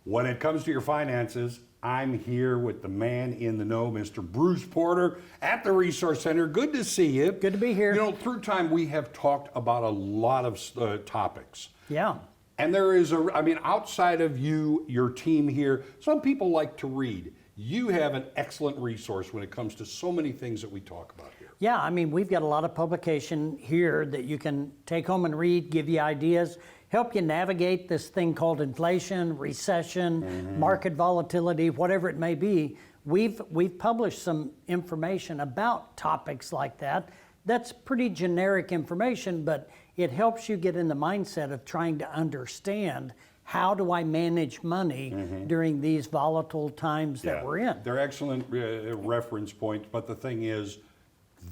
When it comes to your finances, I'm here with the man in the know, Mr. Bruce Porter at the Resource Center. Good to see you. Good to be here. You know, through time we have talked about a lot of topics. Yeah. And there is outside of you, your team here, some people like to read. You have an excellent resource when it comes to so many things that we talk about here. Yeah, I mean, we've got a lot of publication here that you can take home and read, give you ideas, help you navigate this thing called inflation, recession, market volatility, whatever it may be. We've published some information about topics like that. That's pretty generic information, but it helps you get in the mindset of trying to understand how do I manage money during these volatile times that we're in. They're excellent reference points, but the thing is,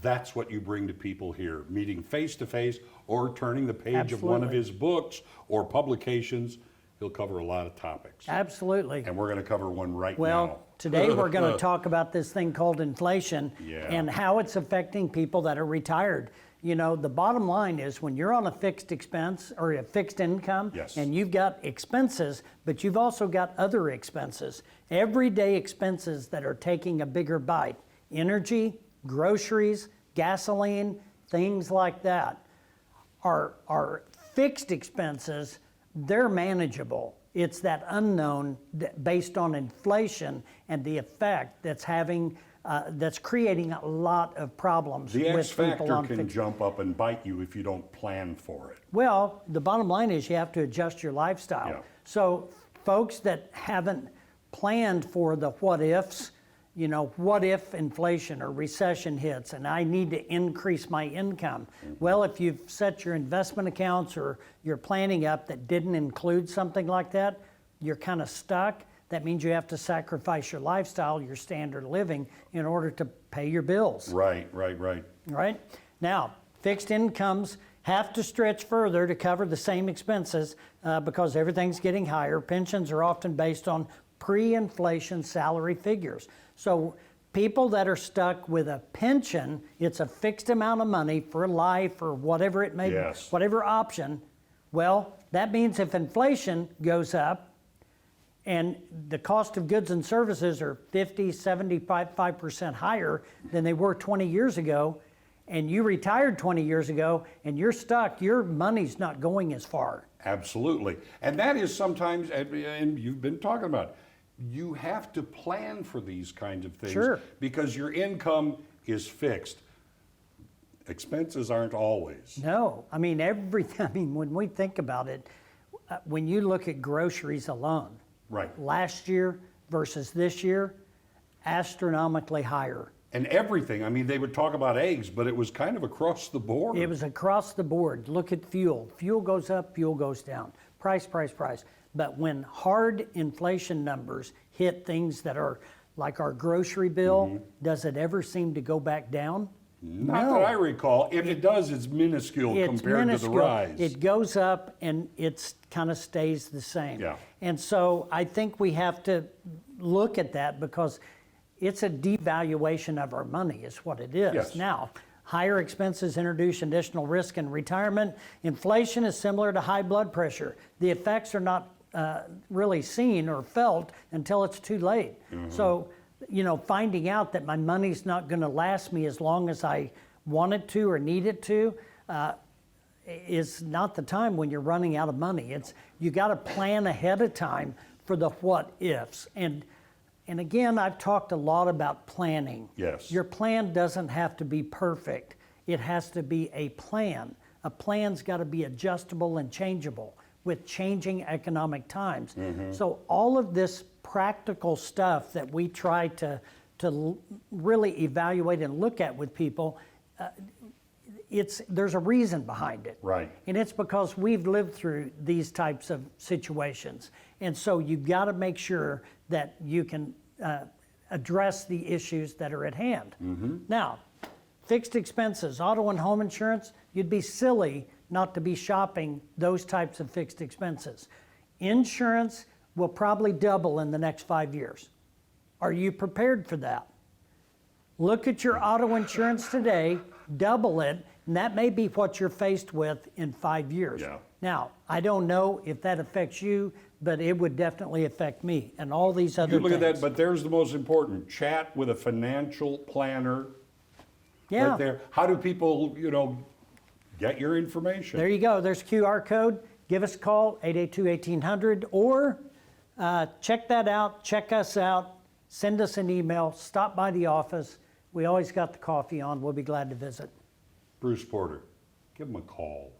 that's what you bring to people here, meeting face to face or turning the page of one of his books or publications. He'll cover a lot of topics. Absolutely. And we're going to cover one right now. Well, today we're going to talk about this thing called inflation and how it's affecting people that are retired. You know, the bottom line is when you're on a fixed expense or a fixed income and you've got expenses, but you've also got other expenses, everyday expenses that are taking a bigger bite, energy, groceries, gasoline, things like that are fixed expenses. They're manageable. It's that unknown based on inflation and the effect that's having that's creating a lot of problems the with X people factor on can jump up and bite you if you don't plan for it. Well, the bottom line is you have to adjust your lifestyle. So folks that haven't planned for the what ifs, you know, what if inflation or recession hits and I need to increase my income? Well, if you've set your investment accounts or your planning up that didn't include something like that, you're kind of stuck. That means you have to sacrifice your lifestyle, your standard of living, in order to pay your bills. Right. Right? Now, fixed incomes have to stretch further to cover the same expenses because everything's getting higher. Pensions are often based on pre-inflation salary figures. So people that are stuck with a pension, it's a fixed amount of money for life or whatever it may be, whatever option. Well, that means if inflation goes up, and the cost of goods and services are 50, 75% higher than they were 20 years ago, and you retired 20 years ago, and you're stuck, your money's not going as far. Absolutely. And that is sometimes, and you've been talking about, you have to plan for these kinds of things because your income is fixed. Expenses aren't always. No, I mean, when we think about it, when you look at groceries alone, last year versus this year, astronomically higher. And everything, I mean, they would talk about eggs, but it was kind of across the board. It was across the board. Look at fuel. Fuel goes up, fuel goes down. Price. But when hard inflation numbers hit things that are like our grocery bill, does it ever seem to go back down? Not that I recall. If it does, it's minuscule compared to the rise. It goes up and it kind of stays the same. And so I think we have to look at that because it's a devaluation of our money is what it is. Now, higher expenses introduce additional risk in retirement. Inflation is similar to high blood pressure. The effects are not really seen or felt until it's too late. So, you know, finding out that my money's not going to last me as long as I want it to or need it to is not the time when you're running out of money. You got to plan ahead of time for the what ifs. And again, I've talked a lot about planning. Your plan doesn't have to be perfect. It has to be a plan. A plan's got to be adjustable and changeable with changing economic times. So all of this practical stuff that we try to really evaluate and look at with people, there's a reason behind it. And it's because we've lived through these types of situations. And so you've got to make sure that you can address the issues that are at hand. Now, fixed expenses, auto and home insurance, you'd be silly not to be shopping those types of fixed expenses. Insurance will probably double in the next 5 years. Are you prepared for that? Look at your auto insurance today, double it. And that may be what you're faced with in 5 years. Yeah. Now, I don't know if that affects you, but it would definitely affect me and all these other You look things. at that, but there's the most important. Chat with a financial planner. Yeah. Right there. How do people, get your information? There you go. There's QR code. Give us a call, 882-1800, or check that out. Check us out. Send us an email. Stop by the office. We always got the coffee on. We'll be glad to visit. Bruce Porter, give him a call.